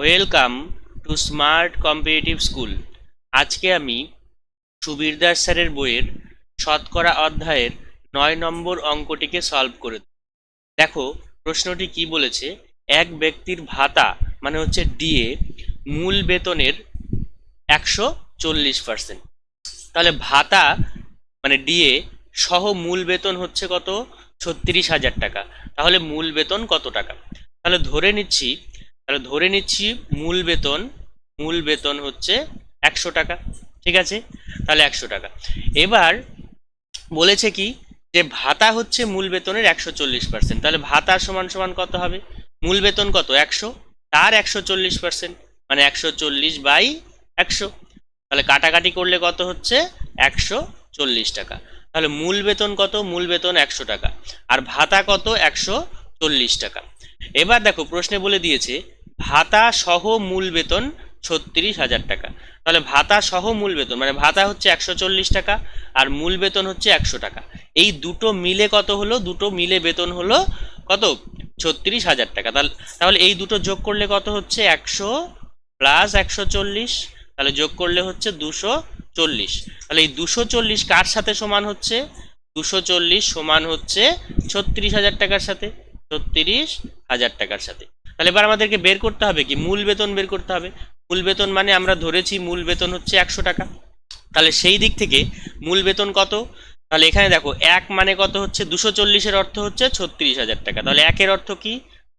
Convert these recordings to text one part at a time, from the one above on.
Welcome to smart competitive school. আজকে আমি সুবীর দাস স্যারের বইয়ের শতকরা অধ্যায়ের 9 নম্বর অঙ্কটিকে সলভ করে দেব। দেখো প্রশ্নটি কি বলেছে, এক ব্যক্তির ভাতা মানে হচ্ছে ডিএ মূল বেতনের 140%। তাহলে ভাতা মানে ডিএ সহ মূল বেতন হচ্ছে কত? 36,000 টাকা। তাহলে মূল বেতন কত টাকা? তাহলে ধরে নিচ্ছি মূল বেতন হচ্ছে 100 টাকা। ঠিক আছে, তাহলে 100 টাকা। এবার বলেছে কি, যে ভাতা হচ্ছে মূল বেতনের 140%। তাহলে ভাতা সমান সমান কত হবে? মূল বেতন কত? 100, তার 140%, মানে 140/100। তাহলে কাটাকাটি করলে কত হচ্ছে? 140 টাকা। তাহলে মূল বেতন কত? মূল বেতন 100 টাকা, আর ভাতা কত? 140 টাকা। এবার দেখো প্রশ্নে বলে দিয়েছে ভাতা সহ মূল বেতন 36,000 টাকা। তাহলে ভাতা সহ মূল বেতন মানে ভাতা হচ্ছে 140 টাকা আর মূল বেতন হচ্ছে 100 টাকা। এই দুটো মিলে কত হলো? দুটো মিলে বেতন হলো কত? 36,000 টাকা। তাহলে এই দুটো যোগ করলে কত হচ্ছে? 100 প্লাস 140, তাহলে যোগ করলে হচ্ছে 240। তাহলে এই 240 কার সাথে সমান হচ্ছে? 240 সমান হচ্ছে 36,000 টাকার সাথে, 36,000 টাকার সাথে। তাহলে এবার আমাদেরকে বের করতে হবে কি? মূল বেতন বের করতে হবে। মূল বেতন মানে আমরা ধরেছি মূল বেতন হচ্ছে 100 টাকা। তাহলে সেই দিক থেকে মূল বেতন কত? তাহলে এখানে দেখো এক মানে কত হচ্ছে? 240-এর অর্থ হচ্ছে 36,000 টাকা। তাহলে একের অর্থ কি?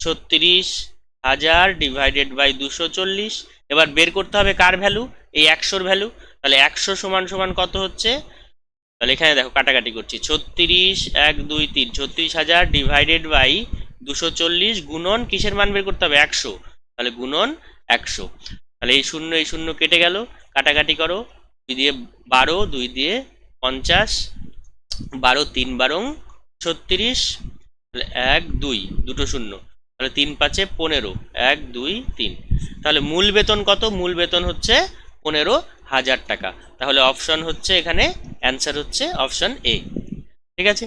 36,000 ডিভাইডেড বাই 240। এবার বের করতে হবে কার ভ্যালু? এই 100-র ভ্যালু। তাহলে 100 সমান সমান কত হচ্ছে? তাহলে এখানে দেখো কাটাকাটি করছি, 36, 1, 2, 3, 36,000 ডিভাইডেড বাই 240 গুণন কিসের মান বের করতে হবে? 100। তাহলে গুণন 100। তাহলে এই শূন্য কেটে গেল, কাটাকাটি করো। 2 দিয়ে 12, 2 দিয়ে 50, 12 3 12 36, তাহলে 1 2 দুটো শূন্য, তাহলে 3 5 15, 1 2 3। তাহলে মূল বেতন কত? মূল বেতন হচ্ছে 15,000 টাকা। তাহলে অপশন হচ্ছে এখানে, অ্যান্সার হচ্ছে অপশন এ। ঠিক আছে।